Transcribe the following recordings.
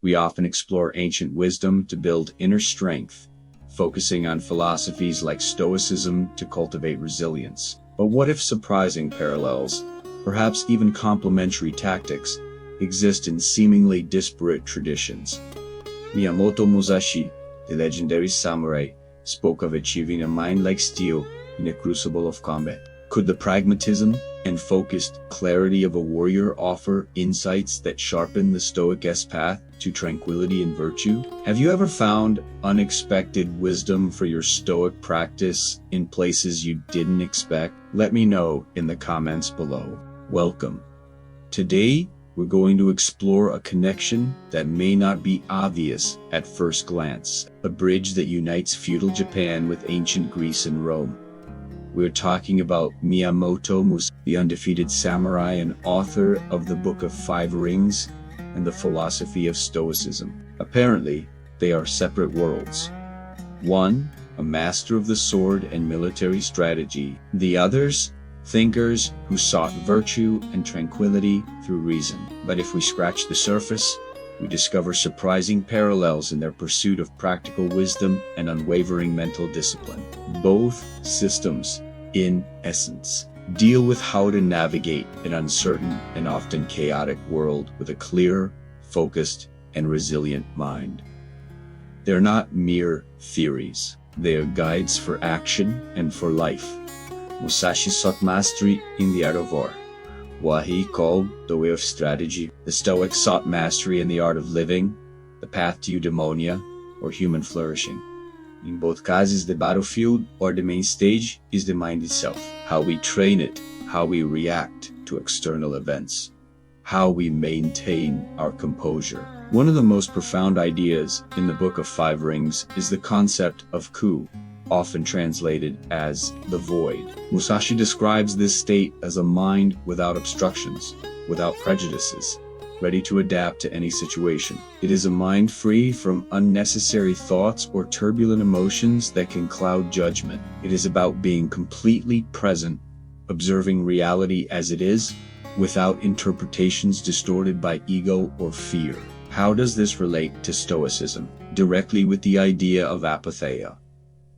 We often explore ancient wisdom to build inner strength, focusing on philosophies like Stoicism to cultivate resilience. But what if surprising parallels, perhaps even complementary tactics, exist in seemingly disparate traditions? Miyamoto Musashi, the legendary samurai, spoke of achieving a mind like steel in a crucible of combat. Could the pragmatism and focused clarity of a warrior offer insights that sharpen the Stoic's path to tranquility and virtue? Have you ever found unexpected wisdom for your Stoic practice in places you didn't expect? Let me know in the comments below. Welcome. Today, we're going to explore a connection that may not be obvious at first glance, a bridge that unites feudal Japan with ancient Greece and Rome. We're talking about Miyamoto Musashi, the undefeated samurai and author of the Book of Five Rings and the philosophy of Stoicism. Apparently, they are separate worlds. One, a master of the sword and military strategy. The others, thinkers who sought virtue and tranquility through reason. But if we scratch the surface, we discover surprising parallels in their pursuit of practical wisdom and unwavering mental discipline. Both systems, in essence, deal with how to navigate an uncertain and often chaotic world with a clear, focused, and resilient mind. They're not mere theories. They are guides for action and for life. Musashi sought mastery in the art of war, what he called the way of strategy. The Stoics sought mastery in the art of living, the path to eudaimonia, or human flourishing. In both cases, the battlefield or the main stage is the mind itself, how we train it, how we react to external events, how we maintain our composure. One of the most profound ideas in the Book of Five Rings is the concept of ku, often translated as the void. Musashi describes this state as a mind without obstructions, without prejudices, ready to adapt to any situation. It is a mind free from unnecessary thoughts or turbulent emotions that can cloud judgment. It is about being completely present, observing reality as it is, without interpretations distorted by ego or fear. How does this relate to Stoicism? Directly with the idea of apatheia.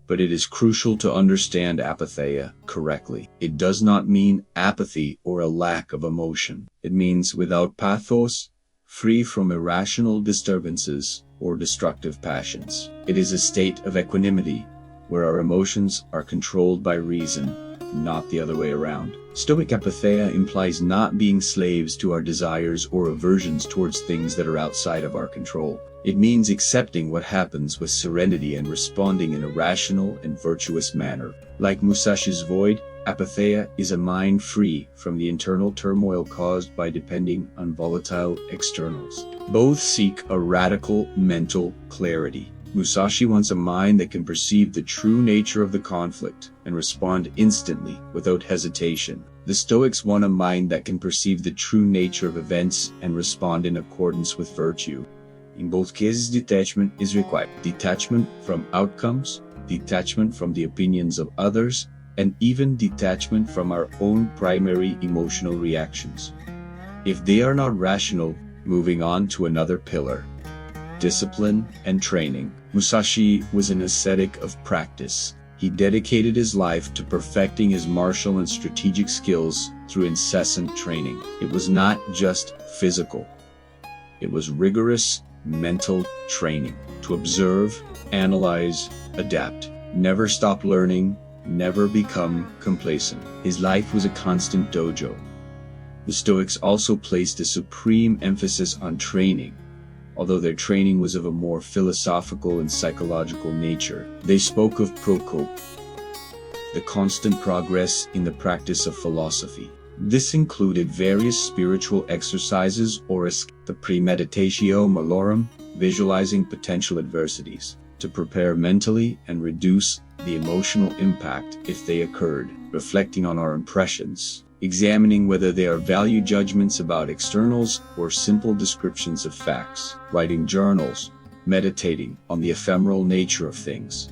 But it is crucial to understand apatheia correctly. It does not mean apathy or a lack of emotion. It means without pathos, free from irrational disturbances or destructive passions. It is a state of equanimity, where our emotions are controlled by reason, not the other way around. Stoic apatheia implies not being slaves to our desires or aversions towards things that are outside of our control. It means accepting what happens with serenity and responding in a rational and virtuous manner. Like Musashi's void, apatheia is a mind free from the internal turmoil caused by depending on volatile externals. Both seek a radical mental clarity. Musashi wants a mind that can perceive the true nature of the conflict and respond instantly without hesitation. The Stoics want a mind that can perceive the true nature of events and respond in accordance with virtue. In both cases, detachment is required. Detachment from outcomes, detachment from the opinions of others, and even detachment from our own primary emotional reactions. If they are not rational, moving on to another pillar. Discipline and training. Musashi was an ascetic of practice. He dedicated his life to perfecting his martial and strategic skills through incessant training. It was not just physical. It was rigorous mental training to observe, analyze, adapt. Never stop learning, never become complacent. His life was a constant dojo. The Stoics also placed a supreme emphasis on training, although their training was of a more philosophical and psychological nature. They spoke of prokope, the constant progress in the practice of philosophy. This included various spiritual exercises or the premeditatio malorum, visualizing potential adversities, to prepare mentally and reduce the emotional impact if they occurred, reflecting on our impressions, examining whether they are value judgments about externals or simple descriptions of facts, writing journals, meditating on the ephemeral nature of things,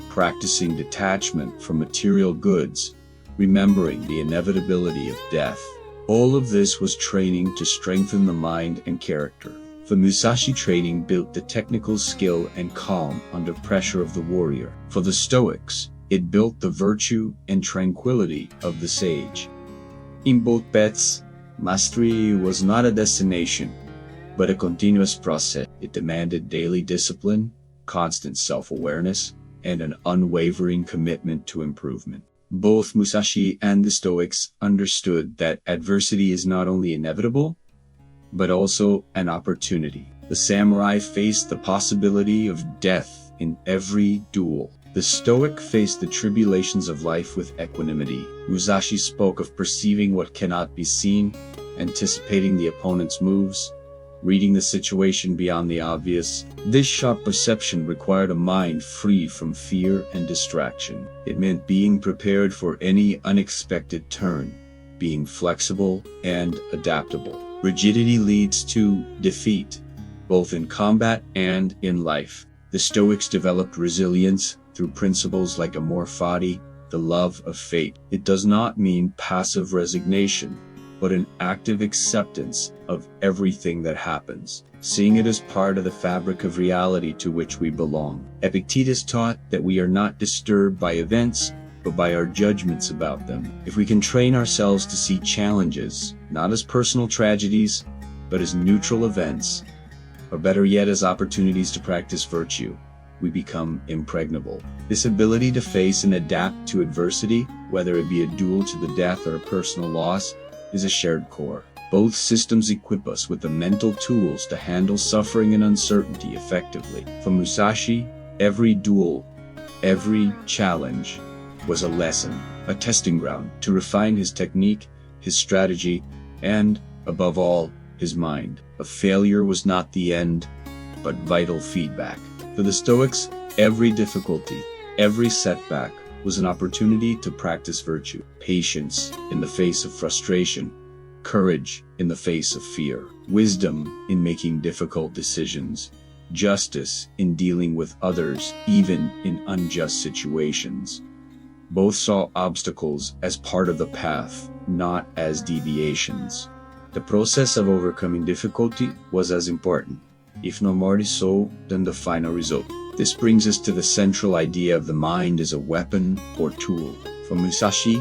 practicing detachment from material goods, remembering the inevitability of death. All of this was training to strengthen the mind and character. For Musashi, training built the technical skill and calm under pressure of the warrior. For the Stoics, it built the virtue and tranquility of the sage. In both paths, mastery was not a destination, but a continuous process. It demanded daily discipline, constant self-awareness, and an unwavering commitment to improvement. Both Musashi and the Stoics understood that adversity is not only inevitable, but also an opportunity. The samurai faced the possibility of death in every duel. The Stoic faced the tribulations of life with equanimity. Musashi spoke of perceiving what cannot be seen, anticipating the opponent's moves, reading the situation beyond the obvious. This sharp perception required a mind free from fear and distraction. It meant being prepared for any unexpected turn, being flexible and adaptable. Rigidity leads to defeat, both in combat and in life. The Stoics developed resilience through principles like amor fati, the love of fate. It does not mean passive resignation, but an active acceptance of everything that happens, seeing it as part of the fabric of reality to which we belong. Epictetus taught that we are not disturbed by events, but by our judgments about them. If we can train ourselves to see challenges, not as personal tragedies, but as neutral events, or better yet as opportunities to practice virtue, we become impregnable. This ability to face and adapt to adversity, whether it be a duel to the death or a personal loss, is a shared core. Both systems equip us with the mental tools to handle suffering and uncertainty effectively. For Musashi, every duel, every challenge was a lesson, a testing ground to refine his technique, his strategy, and, above all, his mind. A failure was not the end, but vital feedback. For the Stoics, every difficulty, every setback was an opportunity to practice virtue, patience in the face of frustration, courage in the face of fear, wisdom in making difficult decisions, justice in dealing with others, even in unjust situations. Both saw obstacles as part of the path, not as deviations. The process of overcoming difficulty was as important, if not more so, than the final result. This brings us to the central idea of the mind as a weapon or tool. For Musashi,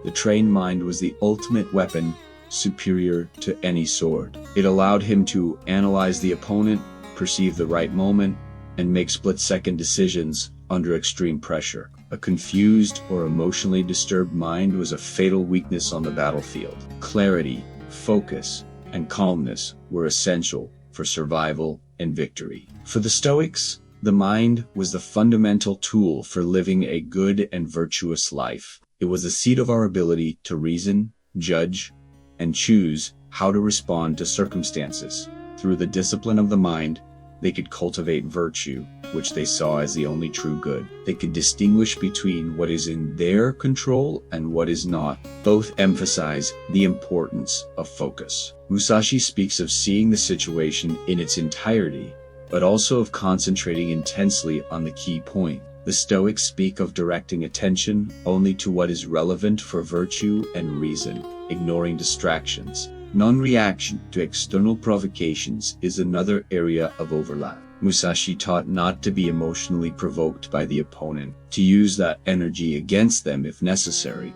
the trained mind was the ultimate weapon, superior to any sword. It allowed him to analyze the opponent, perceive the right moment, and make split-second decisions under extreme pressure. A confused or emotionally disturbed mind was a fatal weakness on the battlefield. Clarity, focus, and calmness were essential for survival and victory. For the Stoics, the mind was the fundamental tool for living a good and virtuous life. It was the seat of our ability to reason, judge, and choose how to respond to circumstances. Through the discipline of the mind, they could cultivate virtue, which they saw as the only true good. They could distinguish between what is in their control and what is not. Both emphasize the importance of focus. Musashi speaks of seeing the situation in its entirety, but also of concentrating intensely on the key point. The Stoics speak of directing attention only to what is relevant for virtue and reason, ignoring distractions. Non-reaction to external provocations is another area of overlap. Musashi taught not to be emotionally provoked by the opponent, to use that energy against them if necessary,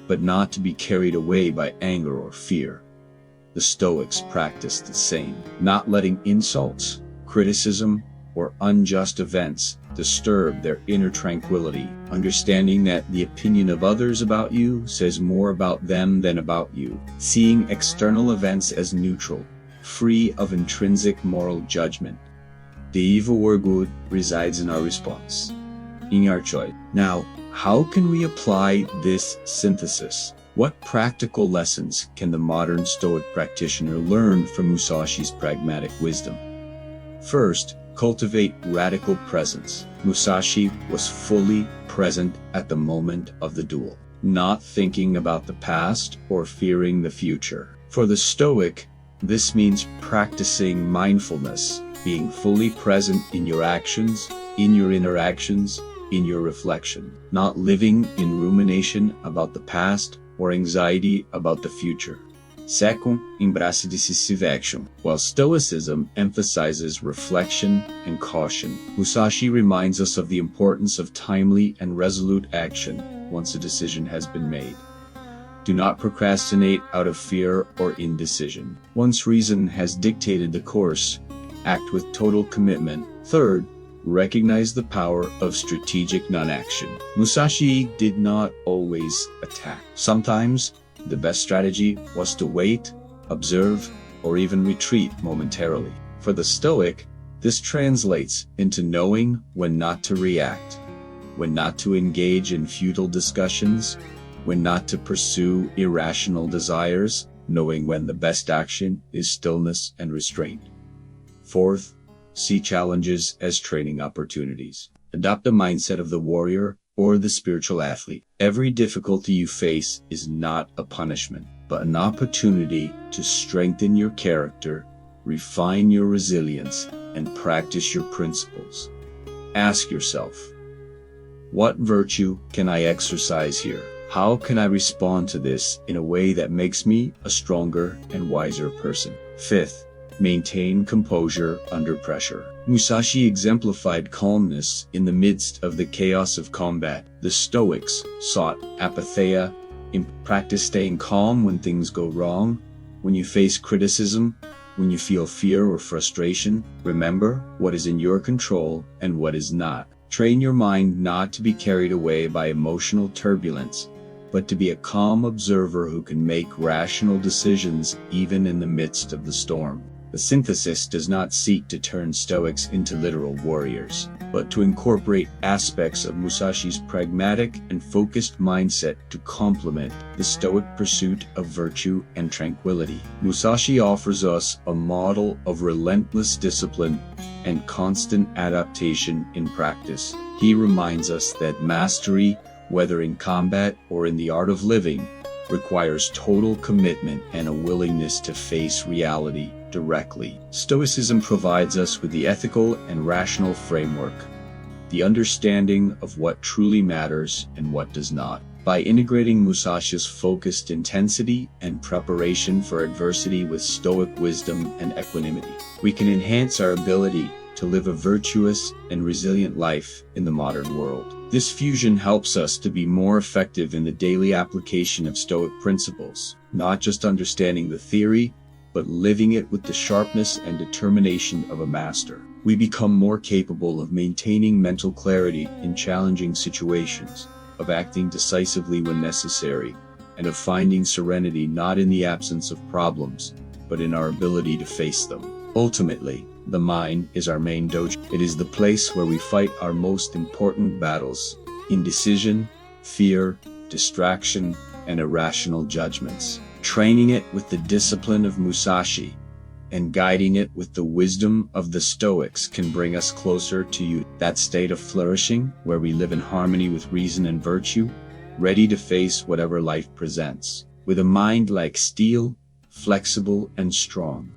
but not to be carried away by anger or fear. The Stoics practiced the same, not letting insults, criticism, or unjust events disturb their inner tranquility, understanding that the opinion of others about you says more about them than about you, seeing external events as neutral, free of intrinsic moral judgment. The evil or good resides in our response, in our choice. Now, how can we apply this synthesis? What practical lessons can the modern Stoic practitioner learn from Musashi's pragmatic wisdom? First, cultivate radical presence. Musashi was fully present at the moment of the duel, not thinking about the past or fearing the future. For the Stoic, this means practicing mindfulness, being fully present in your actions, in your interactions, in your reflection, not living in rumination about the past or anxiety about the future. Second, embrace decisive action. While Stoicism emphasizes reflection and caution, Musashi reminds us of the importance of timely and resolute action once a decision has been made. Do not procrastinate out of fear or indecision. Once reason has dictated the course, act with total commitment. Third, recognize the power of strategic non-action. Musashi did not always attack. Sometimes, the best strategy was to wait, observe, or even retreat momentarily. For the Stoic, this translates into knowing when not to react, when not to engage in futile discussions, when not to pursue irrational desires, knowing when the best action is stillness and restraint. Fourth, see challenges as training opportunities. Adopt the mindset of the warrior or the spiritual athlete. Every difficulty you face is not a punishment, but an opportunity to strengthen your character, refine your resilience, and practice your principles. Ask yourself, what virtue can I exercise here? How can I respond to this in a way that makes me a stronger and wiser person? Fifth, maintain composure under pressure. Musashi exemplified calmness in the midst of the chaos of combat. The Stoics sought apatheia, in practice staying calm when things go wrong, when you face criticism, when you feel fear or frustration. Remember what is in your control and what is not. Train your mind not to be carried away by emotional turbulence, but to be a calm observer who can make rational decisions even in the midst of the storm. The synthesis does not seek to turn Stoics into literal warriors, but to incorporate aspects of Musashi's pragmatic and focused mindset to complement the Stoic pursuit of virtue and tranquility. Musashi offers us a model of relentless discipline and constant adaptation in practice. He reminds us that mastery, whether in combat or in the art of living, requires total commitment and a willingness to face reality directly. Stoicism provides us with the ethical and rational framework, the understanding of what truly matters and what does not. By integrating Musashi's focused intensity and preparation for adversity with Stoic wisdom and equanimity, we can enhance our ability to live a virtuous and resilient life in the modern world. This fusion helps us to be more effective in the daily application of Stoic principles, not just understanding the theory, but living it with the sharpness and determination of a master. We become more capable of maintaining mental clarity in challenging situations, of acting decisively when necessary, and of finding serenity not in the absence of problems, but in our ability to face them. Ultimately, the mind is our main dojo. It is the place where we fight our most important battles: indecision, fear, distraction, and irrational judgments. Training it with the discipline of Musashi and guiding it with the wisdom of the Stoics can bring us closer to that state of flourishing where we live in harmony with reason and virtue, ready to face whatever life presents, with a mind like steel, flexible and strong.